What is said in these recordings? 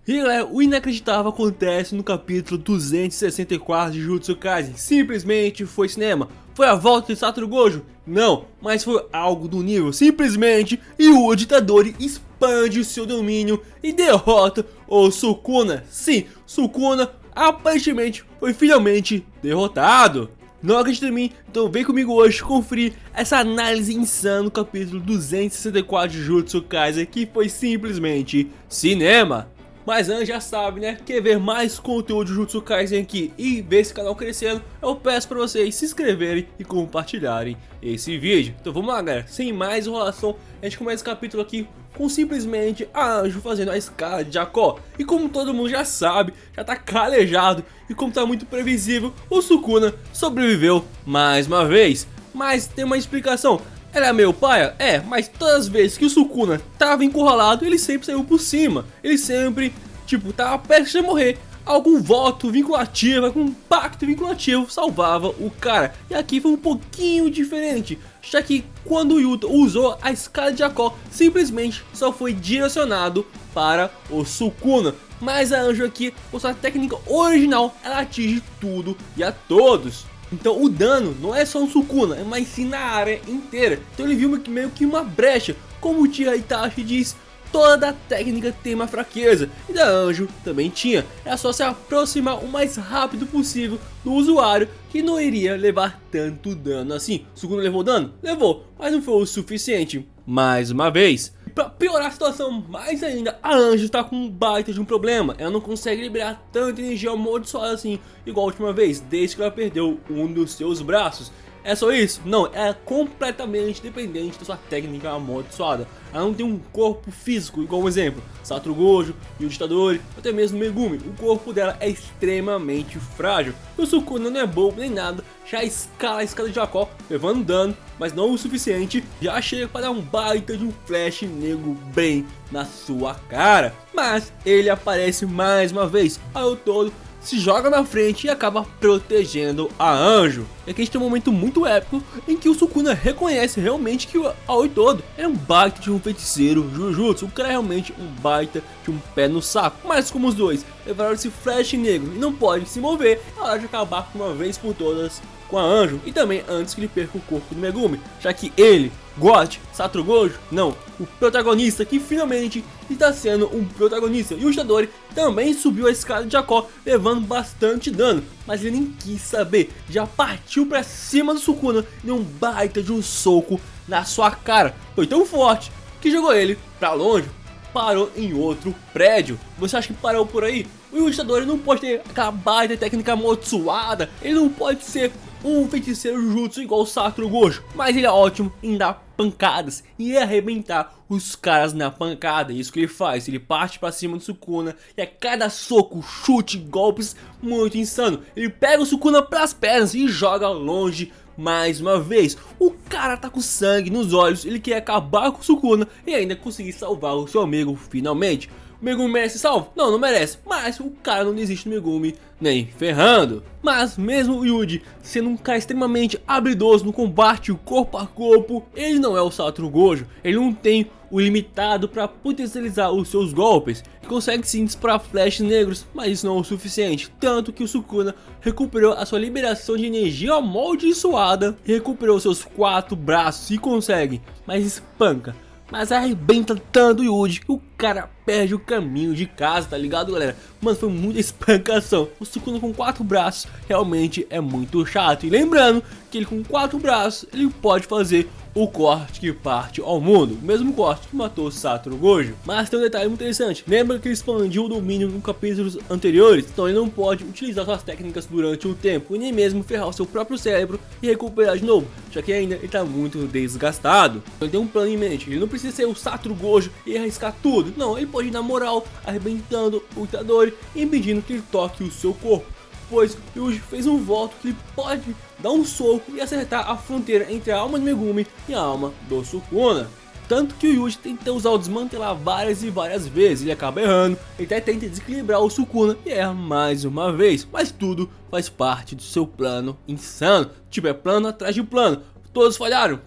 E galera, o inacreditável acontece no capítulo 264 de Jujutsu Kaisen. Simplesmente foi cinema. Foi a volta de Satoru Gojo? Não, mas foi algo do nível. Simplesmente Yuji Itadori expande o seu domínio e derrota o Sukuna. Sim, Sukuna aparentemente foi finalmente derrotado. Não acredita em mim? Então vem comigo hoje conferir essa análise insana no capítulo 264 de Jujutsu Kaisen, que foi simplesmente cinema. Mas antes já sabe, né? Quer ver mais conteúdo de Jujutsu Kaisen aqui e ver esse canal crescendo? Eu peço para vocês se inscreverem e compartilharem esse vídeo. Então vamos lá, galera. Sem mais enrolação, a gente começa esse capítulo aqui com simplesmente a Anjo fazendo a escala de Jacó. E como todo mundo já sabe, já tá calejado e como tá muito previsível, o Sukuna sobreviveu mais uma vez. Mas tem uma explicação. Ela é meio paia? É, mas todas as vezes que o Sukuna tava encurralado, ele sempre saiu por cima. Ele sempre, tipo, tava prestes a morrer. Algum voto vinculativo, algum pacto vinculativo salvava o cara. E aqui foi um pouquinho diferente, já que quando o Yuta usou a escada de Jacó, simplesmente só foi direcionado para o Sukuna. Mas a Anjo aqui, com sua técnica original, ela atinge tudo e a todos. Então o dano não é só no Sukuna, mas sim na área inteira. Então ele viu meio que uma brecha. Como o Uchiha Itachi diz, toda técnica tem uma fraqueza. E da Anjo também tinha. É só se aproximar o mais rápido possível do usuário, que não iria levar tanto dano assim. O Sukuna levou dano? Levou, mas não foi o suficiente. Mais uma vez, pra piorar a situação mais ainda, a Anjo tá com um baita de um problema. Ela não consegue liberar tanta energia amaldiçoada assim, igual a última vez, desde que ela perdeu um dos seus braços. É só isso? Não, é completamente dependente da sua técnica amaldiçoada. Ela não tem um corpo físico, igual um exemplo, Satoru Gojo, Yuji Itadori, até mesmo Megumi. O corpo dela é extremamente frágil. O Sukuna não é bobo nem nada, já escala a escada de Jacó, levando dano, mas não o suficiente. Já chega para dar um baita de um flash negro bem na sua cara. Mas ele aparece mais uma vez, ao todo se joga na frente e acaba protegendo a Anjo. E aqui a gente tem um momento muito épico em que o Sukuna reconhece realmente que o Aoi todo é um baita de um feiticeiro Jujutsu. O cara é realmente um baita de um pé no saco. Mas como os dois levaram esse flash negro e não podem se mover, é hora de acabar por uma vez por todas com a Anjo. E também antes que ele perca o corpo do Megumi, já que ele, God, Satoru Gojo, não, o protagonista que finalmente está sendo um protagonista. E o Itadori também subiu a escada de Jacó, levando bastante dano, mas ele nem quis saber, já partiu pra cima do Sukuna e um baita de um soco na sua cara. Foi tão forte que jogou ele pra longe, parou em outro prédio. Você acha que parou por aí? O Itadori não pode ter aquela baita técnica amaldiçoada, ele não pode ser um feiticeiro Jujutsu igual o Satoru Gojo, mas ele é ótimo em dar pancadas e arrebentar os caras na pancada. Isso que ele faz, ele parte pra cima do Sukuna e a cada soco, chute, golpes muito insano, ele pega o Sukuna pras pernas e joga longe mais uma vez. O cara tá com sangue nos olhos, ele quer acabar com o Sukuna e ainda conseguir salvar o seu amigo finalmente. O Megumi merece salvo? Não, não merece, mas o cara não desiste do Megumi nem ferrando. Mas mesmo o Yuji sendo um cara extremamente habilidoso no combate corpo a corpo, ele não é o Satoru Gojo. Ele não tem o limitado para potencializar os seus golpes. Ele consegue sim disparar flashes negros, mas isso não é o suficiente. Tanto que o Sukuna recuperou a sua liberação de energia amaldiçoada, recuperou seus 4 braços e consegue, mas espanca, mas arrebenta tanto o Yuji que o cara perde o caminho de casa, tá ligado, galera? Mano, foi muita espancação. O Sukuna com 4 braços realmente é muito chato. E lembrando que ele com 4 braços, ele pode fazer o corte que parte ao mundo, o mesmo corte que matou o Satoru Gojo. Mas tem um detalhe muito interessante, lembra que ele expandiu o domínio em capítulos anteriores? Então ele não pode utilizar suas técnicas durante um tempo e nem mesmo ferrar o seu próprio cérebro e recuperar de novo, já que ainda ele tá muito desgastado. Então ele tem um plano em mente, ele não precisa ser o Satoru Gojo e arriscar tudo, não, ele pode ir na moral, arrebentando o Itadori e impedindo que ele toque o seu corpo, pois Yuji fez um voto que ele pode dar um soco e acertar a fronteira entre a alma do Megumi e a alma do Sukuna. Tanto que o Yuji tenta usar o desmantelar várias e várias vezes, ele acaba errando, ele até tenta desequilibrar o Sukuna e erra mais uma vez, mas tudo faz parte do seu plano insano, tipo é plano atrás de plano. Todos falharam,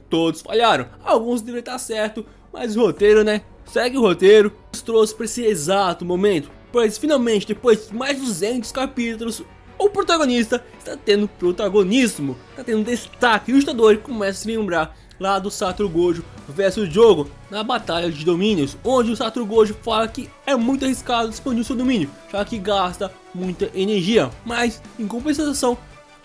alguns deveriam estar certo, mas o roteiro, né? Segue o roteiro, nos trouxe para esse exato momento. pois finalmente, depois de mais de 200 capítulos, o protagonista está tendo protagonismo, está tendo destaque, e o Itadori começa a se lembrar lá do Satoru Gojo versus Jogo na batalha de domínios, onde o Satoru Gojo fala que é muito arriscado expandir o seu domínio, já que gasta muita energia, mas em compensação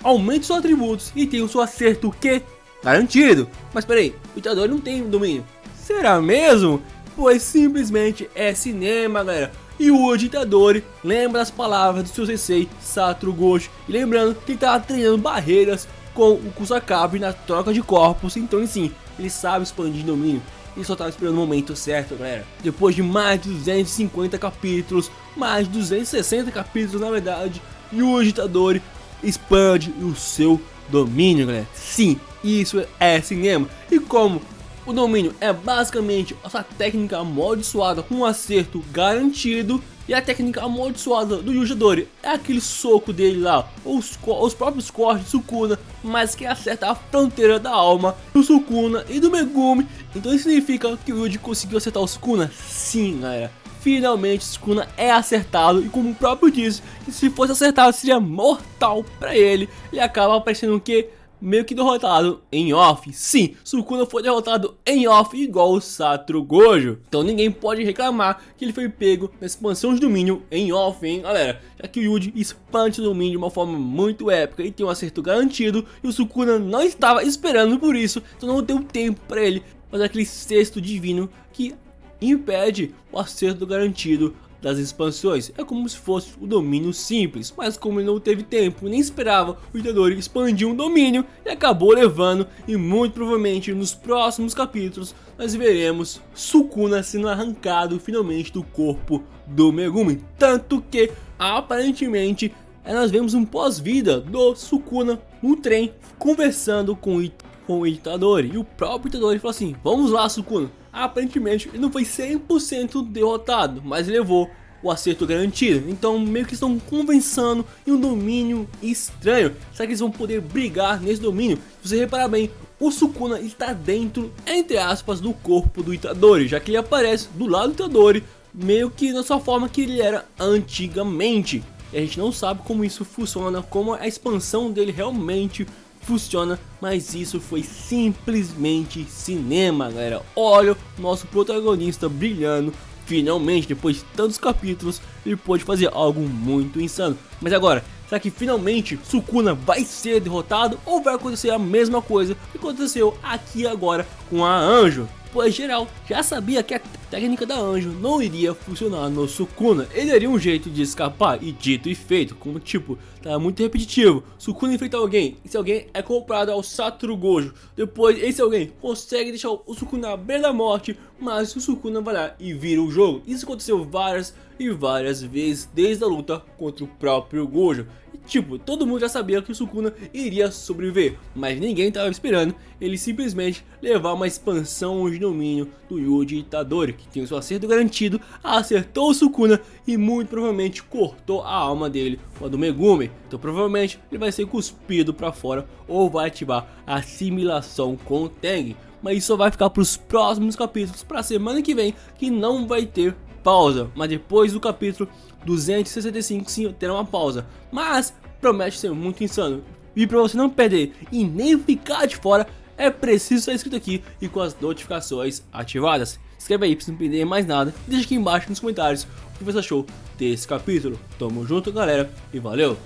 aumenta seus atributos e tem o seu acerto que garantido. Mas peraí, o Itadori não tem domínio, será mesmo? Pois simplesmente é cinema, galera. E o Itadori lembra as palavras do seu sensei Satoru Gojo, e lembrando que ele estava treinando barreiras com o Kusakabe na troca de corpos, então sim, ele sabe expandir domínio. Ele só estava esperando o momento certo, galera. Depois de mais de 250 capítulos, mais de 260 capítulos na verdade, Yuji Itadori expande o seu domínio, galera. Sim, isso é cinema. E como o domínio é basicamente essa técnica amaldiçoada com um acerto garantido, e a técnica amaldiçoada do Yuji Itadori é aquele soco dele lá, os próprios cortes de Sukuna, mas que acerta a fronteira da alma do Sukuna e do Megumi. Então isso significa que o Yuji conseguiu acertar o Sukuna? Sim, galera. Finalmente Sukuna é acertado, e como o próprio disse, que se fosse acertado seria mortal pra ele. Ele acaba aparecendo o que? Meio que derrotado em off. Sim, Sukuna foi derrotado em off igual o Satoru Gojo. Então ninguém pode reclamar que ele foi pego na expansão de domínio em off, hein, galera. Já que o Yuji expande o domínio de uma forma muito épica e tem um acerto garantido, e o Sukuna não estava esperando por isso, então não deu tempo para ele fazer aquele cesto divino que impede o acerto garantido das expansões. É como se fosse o domínio simples, mas como ele não teve tempo nem esperava, o Itadori expandiu um domínio e acabou levando, e muito provavelmente nos próximos capítulos nós veremos Sukuna sendo arrancado finalmente do corpo do Megumi. Tanto que aparentemente nós vemos um pós-vida do Sukuna no trem conversando com o Itadori, e o próprio Itadori falou assim: vamos lá, Sukuna. Aparentemente ele não foi 100% derrotado, mas levou o acerto garantido. Então meio que estão conversando em um domínio estranho. Será que eles vão poder brigar nesse domínio? Se você reparar bem, o Sukuna está dentro, entre aspas, do corpo do Itadori, já que ele aparece do lado do Itadori, meio que na sua forma que ele era antigamente. E a gente não sabe como isso funciona, como a expansão dele realmente funciona, mas isso foi simplesmente cinema, galera. Olha o nosso protagonista brilhando, finalmente, depois de tantos capítulos, ele pôde fazer algo muito insano. Mas agora, será que finalmente Sukuna vai ser derrotado, ou vai acontecer a mesma coisa que aconteceu aqui agora com a Anjo? Pois geral já sabia que a técnica da Anjo não iria funcionar no Sukuna. Ele daria um jeito de escapar, e dito e feito, como tipo, tá muito repetitivo. Sukuna enfrenta alguém, esse alguém é comprado ao Satoru Gojo. Depois esse alguém consegue deixar o Sukuna à beira da morte, mas o Sukuna vai lá e vira o jogo. Isso aconteceu várias e várias vezes desde a luta contra o próprio Gojo. E tipo, todo mundo já sabia que o Sukuna iria sobreviver, mas ninguém estava esperando ele simplesmente levar uma expansão de domínio do Yuji Itadori, que tem o seu acerto garantido, acertou o Sukuna e muito provavelmente cortou a alma dele com a do Megumi. Então provavelmente ele vai ser cuspido para fora ou vai ativar a assimilação com o Tengen. Mas isso só vai ficar para os próximos capítulos, para a semana que vem, que não vai ter pausa. Mas depois do capítulo 265 sim terá uma pausa, mas promete ser muito insano. E para você não perder e nem ficar de fora, é preciso estar inscrito aqui e com as notificações ativadas. Escreve aí para você não perder mais nada, deixa aqui embaixo nos comentários o que você achou desse capítulo. Tamo junto, galera, e valeu!